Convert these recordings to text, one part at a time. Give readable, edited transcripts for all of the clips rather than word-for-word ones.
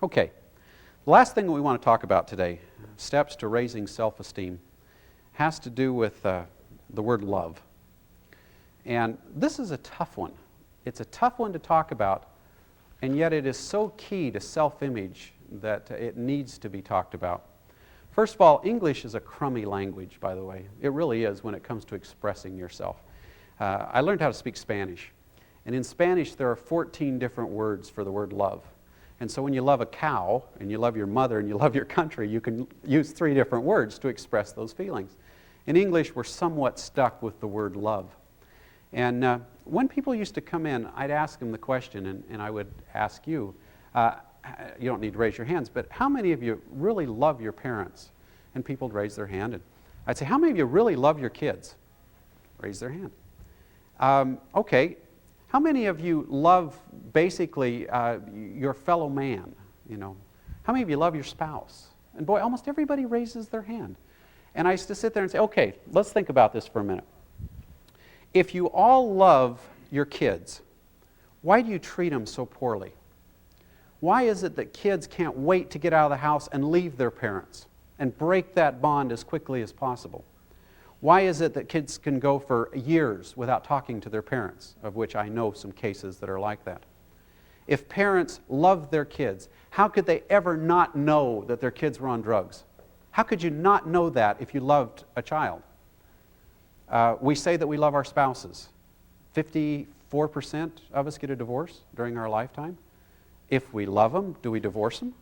Okay, the last thing that we want to talk about today, steps to raising self-esteem, has to do with the word love. And this is a tough one. It's a tough one to talk about, and yet it is so key to self-image that it needs to be talked about. First of all, English is a crummy language, by the way. It really is when it comes to expressing yourself. I learned how to speak Spanish. And in Spanish, there are 14 different words for the word love. And so when you love a cow, and you love your mother, and you love your country, you can use 3 different words to express those feelings. In English, we're somewhat stuck with the word love. And when people used to come in, I'd ask them the question, and I would ask you, you don't need to raise your hands, but how many of you really love your parents? And people would raise their hand. And I'd say, how many of you really love your kids? Raise their hand. Okay, how many of you love basically your fellow man? You know, how many of you love your spouse? And boy, almost everybody raises their hand. And I used to sit there and say, okay, let's think about this for a minute. If you all love your kids, why do you treat them so poorly? Why is it that kids can't wait to get out of the house and leave their parents and break that bond as quickly as possible? Why is it that kids can go for years without talking to their parents, of which I know some cases that are like that? If parents love their kids, how could they ever not know that their kids were on drugs? How could you not know that if you loved a child? We say that we love our spouses. 54% of us get a divorce during our lifetime. If we love them, do we divorce them?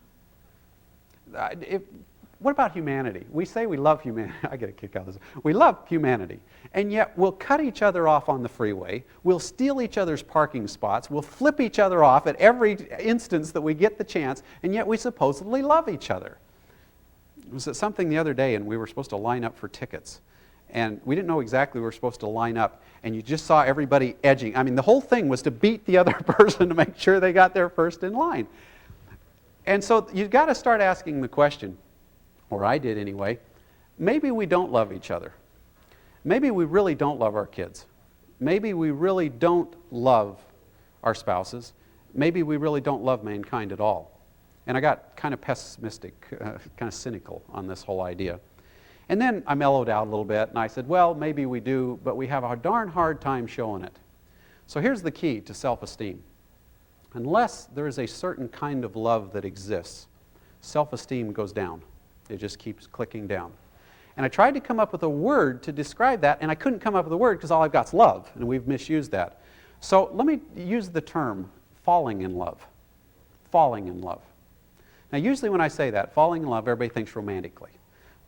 What about humanity? We say we love humanity. I get a kick out of this. We love humanity. And yet we'll cut each other off on the freeway. We'll steal each other's parking spots. We'll flip each other off at every instance that we get the chance. And yet we supposedly love each other. It was something the other day, and we were supposed to line up for tickets. And we didn't know exactly we were supposed to line up. And you just saw everybody edging. I mean, the whole thing was to beat the other person to make sure they got there first in line. And so you've got to start asking the question, or I did anyway, maybe we don't love each other. Maybe we really don't love our kids. Maybe we really don't love our spouses. Maybe we really don't love mankind at all. And I got kind of pessimistic, kind of cynical on this whole idea. And then I mellowed out a little bit, and I said, well, maybe we do, but we have a darn hard time showing it. So here's the key to self-esteem. Unless there is a certain kind of love that exists, self-esteem goes down. It just keeps clicking down. And I tried to come up with a word to describe that, and I couldn't come up with a word because all I've got is love, and we've misused that. So let me use the term falling in love. Falling in love. Now usually when I say that, falling in love, everybody thinks romantically.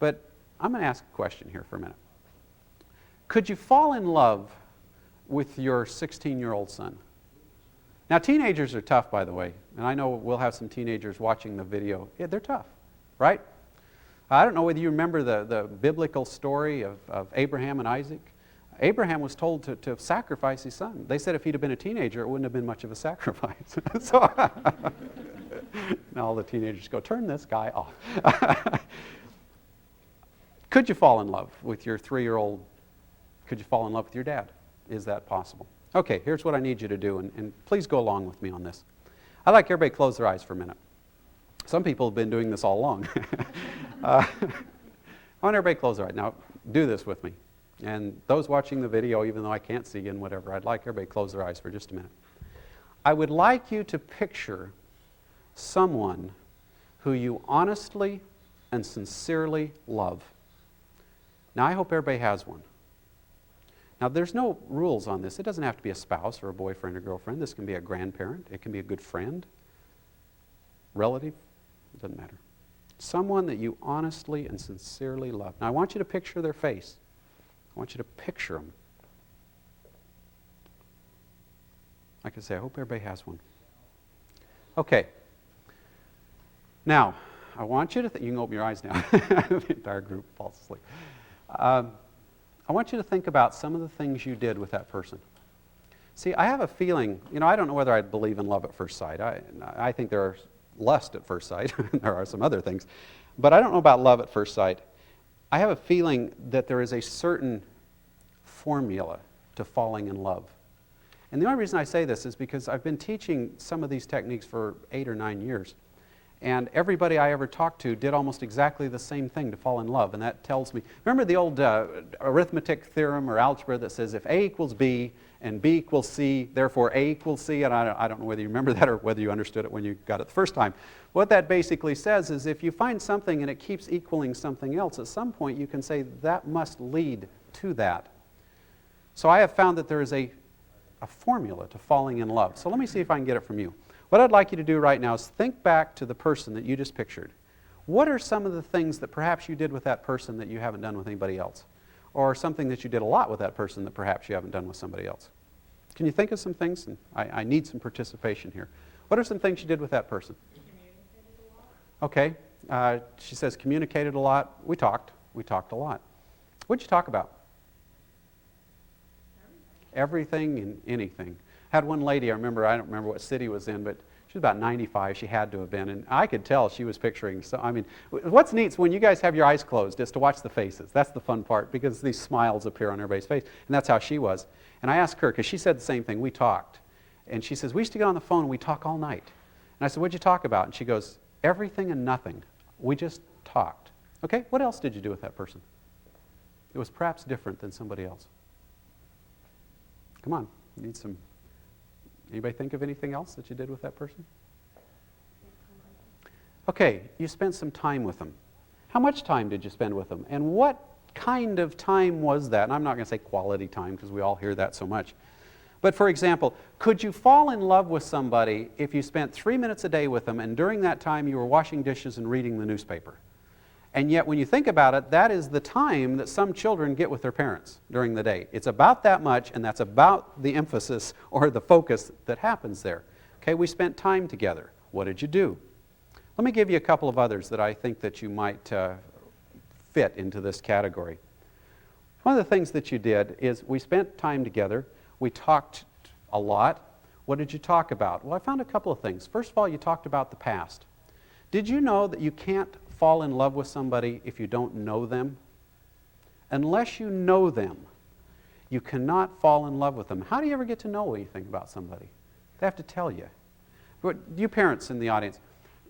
But I'm going to ask a question here for a minute. Could you fall in love with your 16-year-old son? Now teenagers are tough, by the way, and I know we'll have some teenagers watching the video. Yeah, they're tough, right? I don't know whether you remember the biblical story of Abraham and Isaac. Abraham was told to sacrifice his son. They said if he'd have been a teenager, it wouldn't have been much of a sacrifice. So now all the teenagers go, turn this guy off. Could you fall in love with your 3-year-old? Could you fall in love with your dad? Is that possible? Okay, here's what I need you to do, and please go along with me on this. I'd like everybody to close their eyes for a minute. Some people have been doing this all along. I want everybody to close their eyes. Now, do this with me. And those watching the video, even though I can't see you and whatever, I'd like everybody to close their eyes for just a minute. I would like you to picture someone who you honestly and sincerely love. Now, I hope everybody has one. Now, there's no rules on this. It doesn't have to be a spouse or a boyfriend or girlfriend. This can be a grandparent. It can be a good friend, relative. It doesn't matter. Someone that you honestly and sincerely love. Now, I want you to picture their face. I want you to picture them. Like I say, I hope everybody has one. Okay. Now, I want you to you can open your eyes now. The entire group falls asleep. I want you to think about some of the things you did with that person. See, I have a feeling, I don't know whether I believe in love at first sight. I think there are lust at first sight. There are some other things. But I don't know about love at first sight. I have a feeling that there is a certain formula to falling in love. And the only reason I say this is because I've been teaching some of these techniques for 8 or 9 years. And everybody I ever talked to did almost exactly the same thing to fall in love. And that tells me, remember the old arithmetic theorem or algebra that says if A equals B and B equals C, therefore A equals C? And I don't know whether you remember that or whether you understood it when you got it the first time. What that basically says is if you find something and it keeps equaling something else, at some point you can say that must lead to that. So I have found that there is a formula to falling in love. So let me see if I can get it from you. What I'd like you to do right now is think back to the person that you just pictured. What are some of the things that perhaps you did with that person that you haven't done with anybody else? Or something that you did a lot with that person that perhaps you haven't done with somebody else? Can you think of some things? And I need some participation here. What are some things you did with that person? Communicated a lot. Okay. She says communicated a lot. We talked a lot. What did you talk about? Everything and anything. Had one lady, I don't remember what city it was in, but she was about 95, she had to have been, and I could tell she was picturing, so I mean, what's neat is when you guys have your eyes closed is to watch the faces. That's the fun part, because these smiles appear on everybody's face, and that's how she was. And I asked her, because she said the same thing, we talked. And she says, we used to get on the phone and we talk all night. And I said, what'd you talk about? And she goes, everything and nothing. We just talked. Okay, what else did you do with that person? It was perhaps different than somebody else. Come on, you need some. Anybody think of anything else that you did with that person? Okay, you spent some time with them. How much time did you spend with them? And what kind of time was that? And I'm not going to say quality time because we all hear that so much. But for example, could you fall in love with somebody if you spent 3 minutes a day with them and during that time you were washing dishes and reading the newspaper? And yet when you think about it, that is the time that some children get with their parents during the day. It's about that much, and that's about the emphasis or the focus that happens there. Okay, we spent time together. What did you do? Let me give you a couple of others that I think that you might fit into this category. One of the things that you did is we spent time together. We talked a lot. What did you talk about? Well, I found a couple of things. First of all, you talked about the past. Did you know that you can't fall in love with somebody if you don't know them? Unless you know them, you cannot fall in love with them. How do you ever get to know anything about somebody? They have to tell you. But you parents in the audience,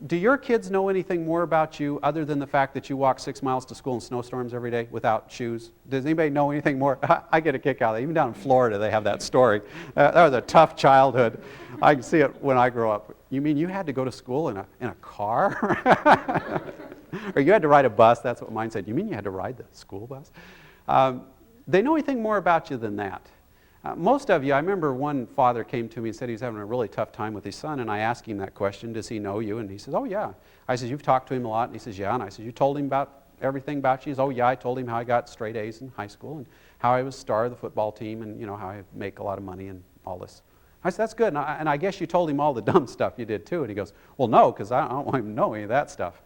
do your kids know anything more about you other than the fact that you walk 6 miles to school in snowstorms every day without shoes? Does anybody know anything more? I get a kick out of it. Even down in Florida, they have that story. That was a tough childhood. I can see it when I grow up. You mean you had to go to school in a car? Or you had to ride a bus? That's what mine said. You mean you had to ride the school bus? They know anything more about you than that. Most of you, I remember one father came to me and said he was having a really tough time with his son, and I asked him that question, does he know you? And he says, oh yeah. I said, you've talked to him a lot? And he says, yeah. And I said, you told him about everything about you? He says, oh yeah, I told him how I got straight A's in high school and how I was star of the football team and how I make a lot of money and all this. I said, that's good. And I guess you told him all the dumb stuff you did too. And he goes, well, no, because I don't want him to know any of that stuff.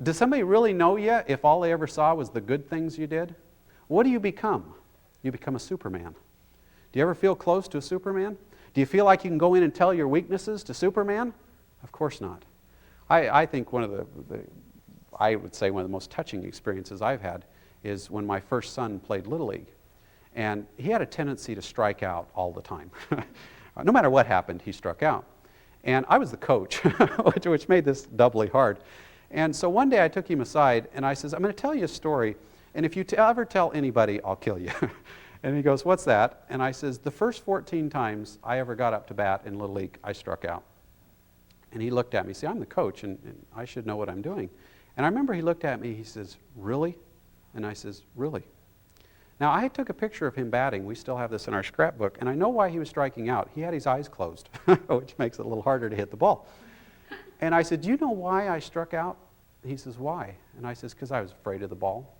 Does somebody really know you if all they ever saw was the good things you did? What do you become? You become a Superman. Do you ever feel close to a Superman? Do you feel like you can go in and tell your weaknesses to Superman? Of course not. I think one of I would say one of the most touching experiences I've had is when my first son played Little League. And he had a tendency to strike out all the time. No matter what happened, he struck out. And I was the coach, which made this doubly hard. And so one day I took him aside and I says, I'm going to tell you a story, and if you ever tell anybody, I'll kill you. And he goes, what's that? And I says, the first 14 times I ever got up to bat in Little League, I struck out. And he looked at me. See, I'm the coach, and I should know what I'm doing. And I remember he looked at me, he says, really? And I says, really? Now, I took a picture of him batting. We still have this in our scrapbook, and I know why he was striking out. He had his eyes closed, which makes it a little harder to hit the ball. And I said, do you know why I struck out? He says, why? And I says, because I was afraid of the ball.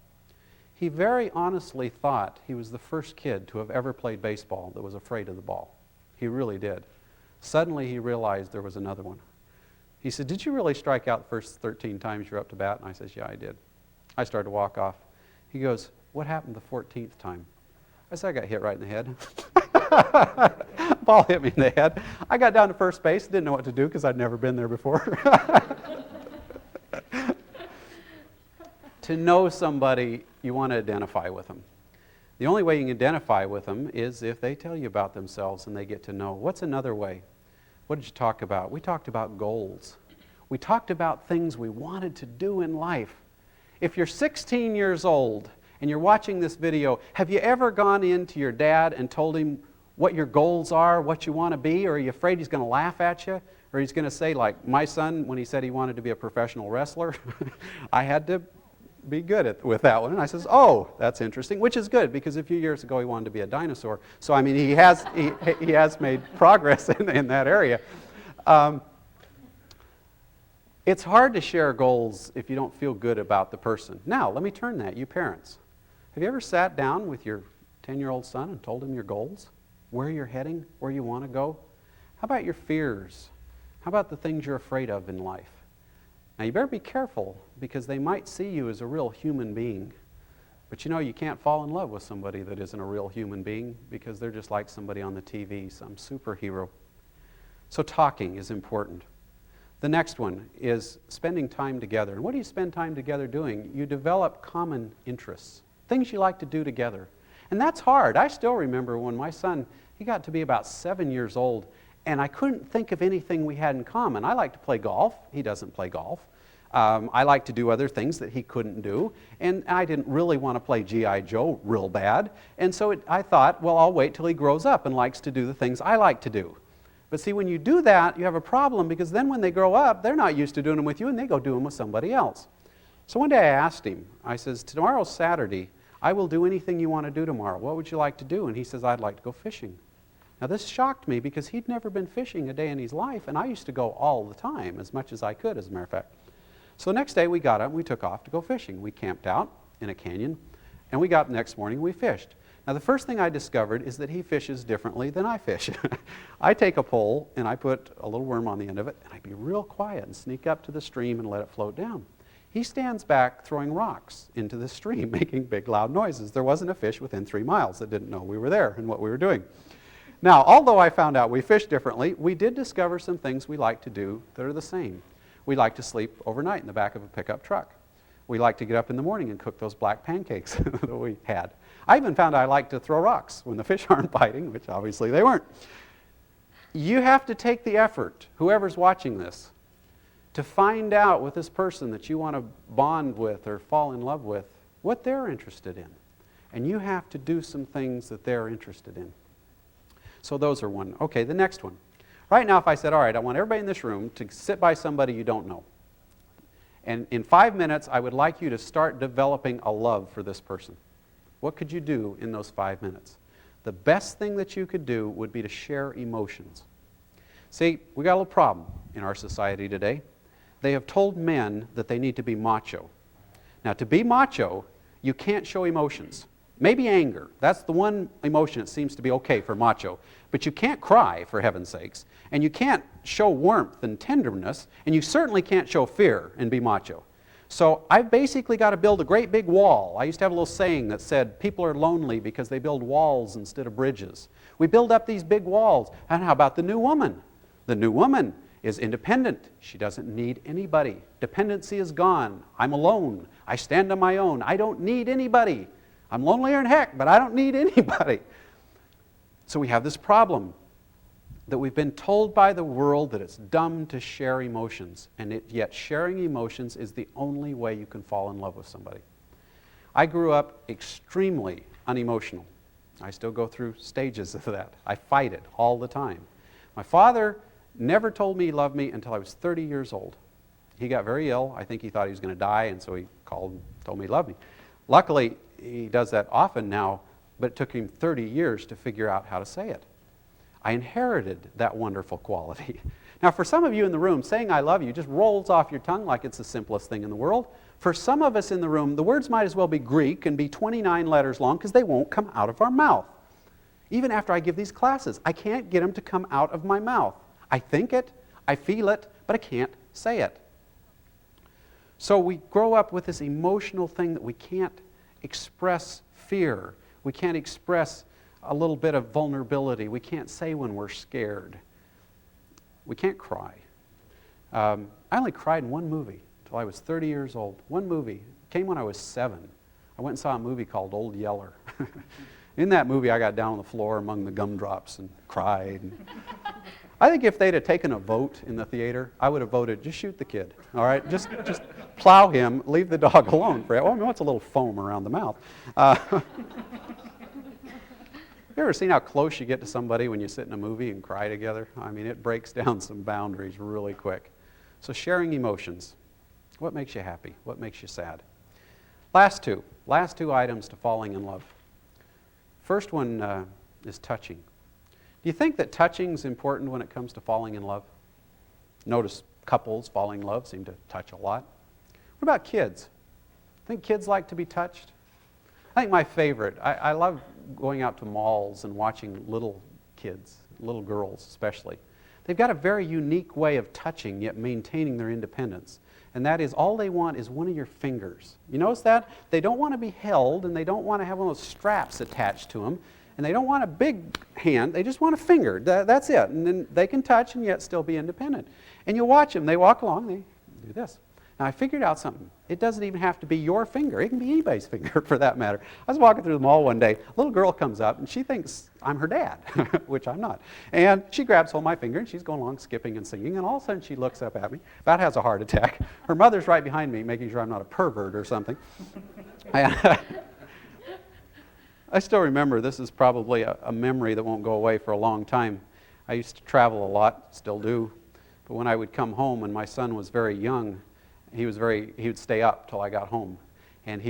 He very honestly thought he was the first kid to have ever played baseball that was afraid of the ball. He really did. Suddenly he realized there was another one. He said, did you really strike out the first 13 times you're up to bat? And I says, yeah, I did. I started to walk off. He goes, what happened the 14th time? I said, I got hit right in the head. Ball hit me in the head. I got down to first base, didn't know what to do because I'd never been there before. To know somebody, you want to identify with them. The only way you can identify with them is if they tell you about themselves and they get to know. What's another way? What did you talk about? We talked about goals. We talked about things we wanted to do in life. If you're 16 years old and you're watching this video, have you ever gone in to your dad and told him what your goals are, what you want to be, or are you afraid he's going to laugh at you? Or he's going to say, like my son, when he said he wanted to be a professional wrestler, I had to be good with that one. And I says, oh, that's interesting, which is good, because a few years ago he wanted to be a dinosaur. So, I mean, he has made progress in that area. It's hard to share goals if you don't feel good about the person. Now, let me turn that, you parents. Have you ever sat down with your 10-year-old son and told him your goals? Where you're heading? Where you want to go? How about your fears? How about the things you're afraid of in life? Now, you better be careful, because they might see you as a real human being. But you know, you can't fall in love with somebody that isn't a real human being, because they're just like somebody on the TV, some superhero. So talking is important. The next one is spending time together. And what do you spend time together doing? You develop common interests, things you like to do together. And that's hard. I still remember when my son, he got to be about 7 years old, and I couldn't think of anything we had in common. I like to play golf. He doesn't play golf. I like to do other things that he couldn't do. And I didn't really want to play G.I. Joe real bad. And so I thought, well, I'll wait till he grows up and likes to do the things I like to do. But see, when you do that, you have a problem, because then when they grow up, they're not used to doing them with you, and they go do them with somebody else. So one day I asked him, I says, tomorrow's Saturday. I will do anything you want to do tomorrow. What would you like to do? And he says, I'd like to go fishing. Now this shocked me, because he'd never been fishing a day in his life, and I used to go all the time, as much as I could, as a matter of fact. So the next day we got up and we took off to go fishing. We camped out in a canyon, and we got up the next morning and we fished. Now the first thing I discovered is that he fishes differently than I fish. I take a pole and I put a little worm on the end of it, and I be real quiet and sneak up to the stream and let it float down. He stands back throwing rocks into the stream, making big loud noises. There wasn't a fish within 3 miles that didn't know we were there and what we were doing. Now, although I found out we fish differently, we did discover some things we like to do that are the same. We like to sleep overnight in the back of a pickup truck. We like to get up in the morning and cook those black pancakes that we had. I even found I like to throw rocks when the fish aren't biting, which obviously they weren't. You have to take the effort, whoever's watching this, to find out with this person that you want to bond with or fall in love with, what they're interested in. And you have to do some things that they're interested in. So those are one. Okay, the next one. Right now, if I said, all right, I want everybody in this room to sit by somebody you don't know. And in 5 minutes, I would like you to start developing a love for this person. What could you do in those 5 minutes? The best thing that you could do would be to share emotions. See, we got a little problem in our society today. They have told men that they need to be macho. Now, to be macho, you can't show emotions. Maybe anger. That's the one emotion that seems to be okay for macho. But you can't cry, for heaven's sakes. And you can't show warmth and tenderness. And you certainly can't show fear and be macho. So I've basically got to build a great big wall. I used to have a little saying that said, people are lonely because they build walls instead of bridges. We build up these big walls. And how about the new woman? The new woman is independent. She doesn't need anybody. Dependency is gone. I'm alone. I stand on my own. I don't need anybody. I'm lonelier than heck, but I don't need anybody. So we have this problem that we've been told by the world that it's dumb to share emotions, and yet sharing emotions is the only way you can fall in love with somebody. I grew up extremely unemotional. I still go through stages of that. I fight it all the time. My father never told me he loved me until I was 30 years old. He got very ill. I think he thought he was going to die, and so he called and told me he loved me. Luckily, he does that often now, but it took him 30 years to figure out how to say it. I inherited that wonderful quality. Now, for some of you in the room, saying I love you just rolls off your tongue like it's the simplest thing in the world. For some of us in the room, the words might as well be Greek and be 29 letters long, because they won't come out of our mouth. Even after I give these classes, I can't get them to come out of my mouth. I think it, I feel it, but I can't say it. So we grow up with this emotional thing that we can't express fear. We can't express a little bit of vulnerability. We can't say when we're scared. We can't cry. I only cried in one movie until I was 30 years old. One movie. It came when I was 7. I went and saw a movie called Old Yeller. In that movie, I got down on the floor among the gumdrops and cried. I think if they'd have taken a vote in the theater, I would have voted, just shoot the kid, all right? Just plow him, leave the dog alone. Oh, I mean, what's a little foam around the mouth? You ever seen how close you get to somebody when you sit in a movie and cry together? I mean, it breaks down some boundaries really quick. So sharing emotions. What makes you happy? What makes you sad? Last two items to falling in love. First one is touching. Do you think that touching is important when it comes to falling in love? Notice couples falling in love seem to touch a lot. What about kids? Think kids like to be touched? I think my favorite, I love going out to malls and watching little kids, little girls especially. They've got a very unique way of touching yet maintaining their independence. And that is all they want is one of your fingers. You notice that? They don't want to be held, and they don't want to have one of those straps attached to them. And they don't want a big hand, they just want a finger. That's it. And then they can touch and yet still be independent. And you watch them, they walk along, they do this. Now I figured out something. It doesn't even have to be your finger. It can be anybody's finger for that matter. I was walking through the mall one day. A little girl comes up and she thinks I'm her dad, which I'm not. And she grabs hold of my finger and she's going along skipping and singing. And all of a sudden she looks up at me, about has a heart attack. Her mother's right behind me making sure I'm not a pervert or something. I still remember, this is probably a memory that won't go away for a long time. I used to travel a lot, still do. But when I would come home and my son was very young, he would stay up till I got home, and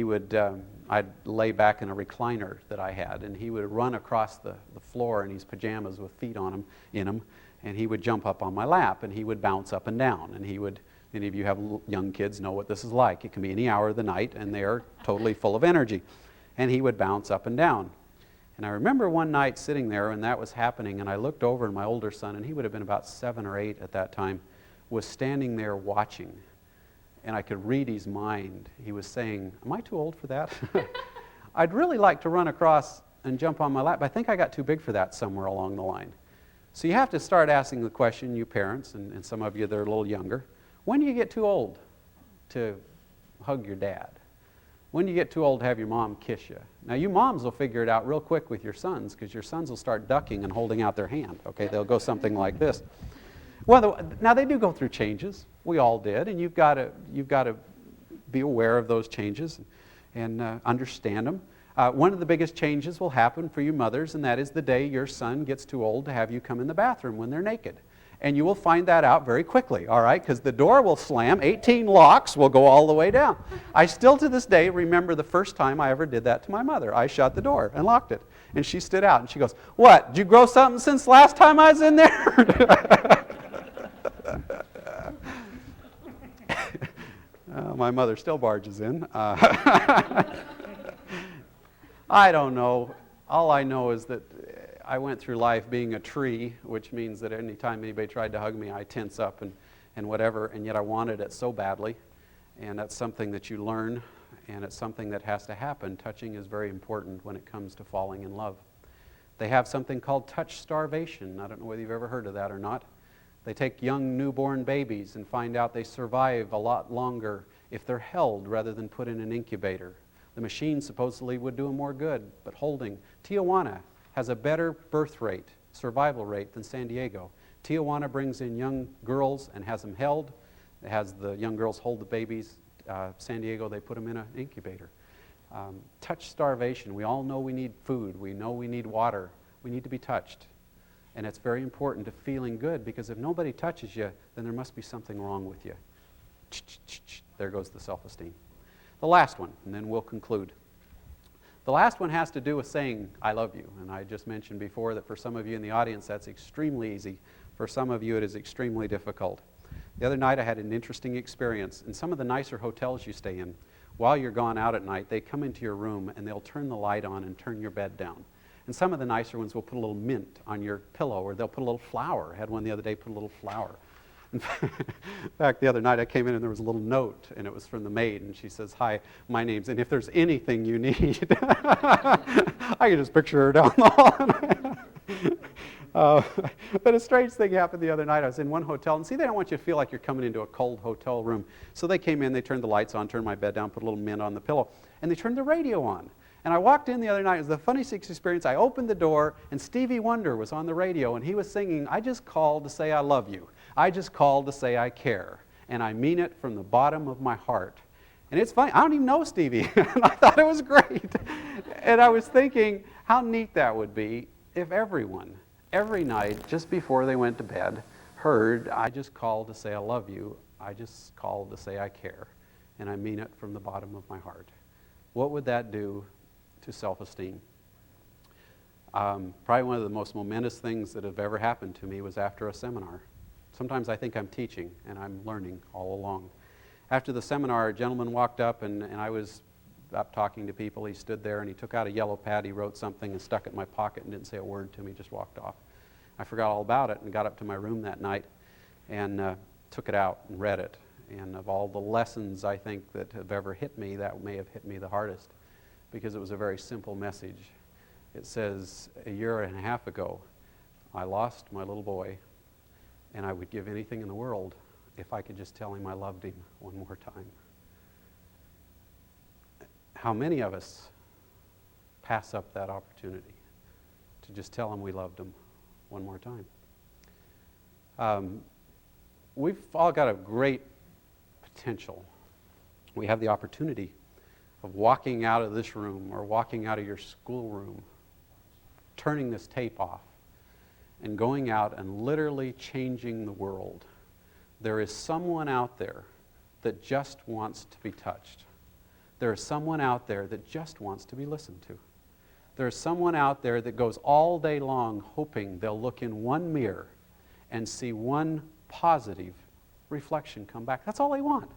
I'd lay back in a recliner that I had, and he would run across the floor in his pajamas with feet on him, and he would jump up on my lap, and he would bounce up and down, and any of you have young kids know what this is like. It can be any hour of the night, and they are totally full of energy, and he would bounce up and down. And I remember one night sitting there when that was happening, and I looked over, and my older son, and he would have been about 7 or 8 at that time, was standing there watching. And I could read his mind. He was saying, am I too old for that? I'd really like to run across and jump on my lap, but I think I got too big for that somewhere along the line. So you have to start asking the question, you parents, and some of you that are a little younger, when do you get too old to hug your dad? When do you get too old to have your mom kiss you? Now you moms will figure it out real quick with your sons, because your sons will start ducking and holding out their hand. Okay, they'll go something like this. Well, now they do go through changes. We all did, and you've got to be aware of those changes and understand them. One of the biggest changes will happen for you mothers, and that is the day your son gets too old to have you come in the bathroom when they're naked. And you will find that out very quickly, all right? Because the door will slam, 18 locks will go all the way down. I still to this day remember the first time I ever did that to my mother. I shut the door and locked it. And she stood out and she goes, "What, did you grow something since last time I was in there?" My mother still barges in. I don't know. All I know is that I went through life being a tree, which means that any time anybody tried to hug me, I tense up and whatever, and yet I wanted it so badly. And that's something that you learn, and it's something that has to happen. Touching is very important when it comes to falling in love. They have something called touch starvation. I don't know whether you've ever heard of that or not. They take young newborn babies and find out they survive a lot longer if they're held rather than put in an incubator. The machine supposedly would do them more good, but holding. Tijuana has a better birth rate, survival rate than San Diego. Tijuana brings in young girls and has them held. It has the young girls hold the babies. San Diego, they put them in an incubator. Touch starvation. We all know we need food. We know we need water. We need to be touched. And it's very important to feeling good, because if nobody touches you, then there must be something wrong with you. There goes the self-esteem. The last one, and then we'll conclude. The last one has to do with saying, I love you. And I just mentioned before that for some of you in the audience, that's extremely easy. For some of you, it is extremely difficult. The other night, I had an interesting experience. In some of the nicer hotels you stay in, while you're gone out at night, they come into your room and they'll turn the light on and turn your bed down. And some of the nicer ones will put a little mint on your pillow, or they'll put a little flower. I had one the other day, put a little flower. In fact, the other night I came in and there was a little note, and it was from the maid, and she says, "Hi, my name's," and if there's anything you need, I can just picture her down the hall. But a strange thing happened the other night. I was in one hotel, and see, they don't want you to feel like you're coming into a cold hotel room. So they came in, they turned the lights on, turned my bed down, put a little mint on the pillow, and they turned the radio on. And I walked in the other night. It was the funniest experience. I opened the door, and Stevie Wonder was on the radio, and he was singing, "I just called to say I love you. I just called to say I care. And I mean it from the bottom of my heart." And it's funny. I don't even know Stevie. And I thought it was great. And I was thinking how neat that would be if everyone, every night, just before they went to bed, heard, "I just called to say I love you. I just called to say I care. And I mean it from the bottom of my heart." What would that do to self-esteem? Probably one of the most momentous things that have ever happened to me was after a seminar. Sometimes I think I'm teaching and I'm learning all along. After the seminar, a gentleman walked up and I was up talking to people. He stood there and he took out a yellow pad, he wrote something and stuck it in my pocket and didn't say a word to me, just walked off. I forgot all about it and got up to my room that night and took it out and read it. And of all the lessons I think that have ever hit me, that may have hit me the hardest, because it was a very simple message. It says, a year and a half ago, I lost my little boy, and I would give anything in the world if I could just tell him I loved him one more time. How many of us pass up that opportunity to just tell him we loved him one more time? We've all got a great potential. We have the opportunity of walking out of this room or walking out of your schoolroom, turning this tape off, and going out and literally changing the world. There is someone out there that just wants to be touched. There is someone out there that just wants to be listened to. There is someone out there that goes all day long hoping they'll look in one mirror and see one positive reflection come back. That's all they want.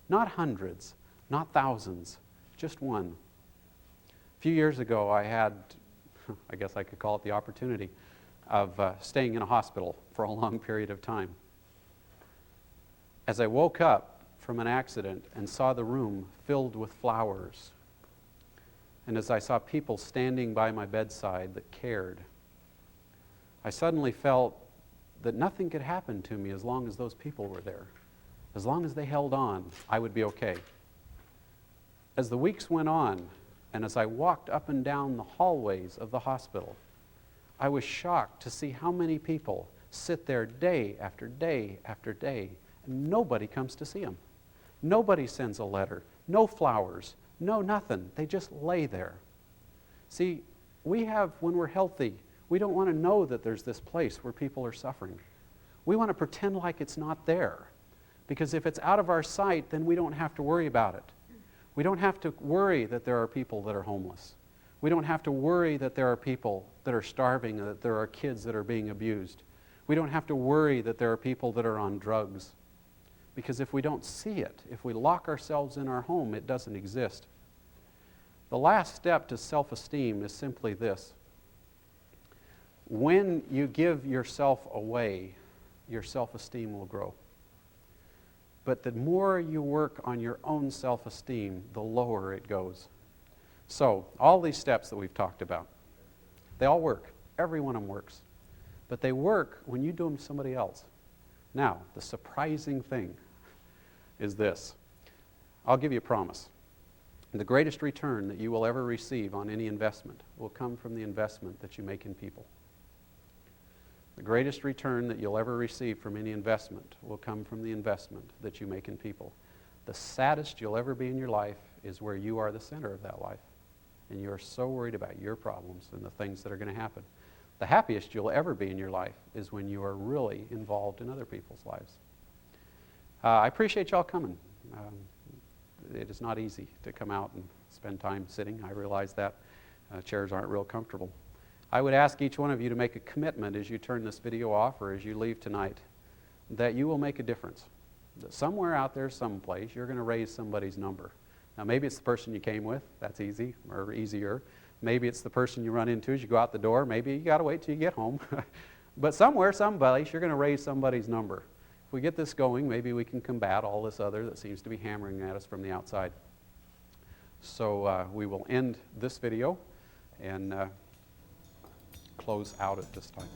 Not hundreds, not thousands, just one. A few years ago, I had, I guess I could call it the opportunity, of staying in a hospital for a long period of time. As I woke up from an accident and saw the room filled with flowers, and as I saw people standing by my bedside that cared, I suddenly felt that nothing could happen to me as long as those people were there. As long as they held on, I would be okay. As the weeks went on, and as I walked up and down the hallways of the hospital, I was shocked to see how many people sit there day after day after day, and nobody comes to see them. Nobody sends a letter, no flowers, no nothing. They just lay there. See, when we're healthy, we don't want to know that there's this place where people are suffering. We want to pretend like it's not there. Because if it's out of our sight, then we don't have to worry about it. We don't have to worry that there are people that are homeless. We don't have to worry that there are people that are starving, that there are kids that are being abused. We don't have to worry that there are people that are on drugs. Because if we don't see it, if we lock ourselves in our home, it doesn't exist. The last step to self-esteem is simply this. When you give yourself away, your self-esteem will grow. But the more you work on your own self-esteem, the lower it goes. So, all these steps that we've talked about, they all work. Every one of them works. But they work when you do them to somebody else. Now, the surprising thing is this. I'll give you a promise. The greatest return that you will ever receive on any investment will come from the investment that you make in people. The greatest return that you'll ever receive from any investment will come from the investment that you make in people. The saddest you'll ever be in your life is where you are the center of that life. And you're so worried about your problems and the things that are going to happen. The happiest you'll ever be in your life is when you are really involved in other people's lives. I appreciate y'all coming. It is not easy to come out and spend time sitting. I realize that. Chairs aren't real comfortable. I would ask each one of you to make a commitment as you turn this video off or as you leave tonight that you will make a difference. That somewhere out there, someplace, you're going to raise somebody's number. Now, maybe it's the person you came with. That's easy or easier. Maybe it's the person you run into as you go out the door. Maybe you got to wait till you get home. But somewhere, someplace, you're going to raise somebody's number. If we get this going, maybe we can combat all this other that seems to be hammering at us from the outside. So we will end this video and close out at this time.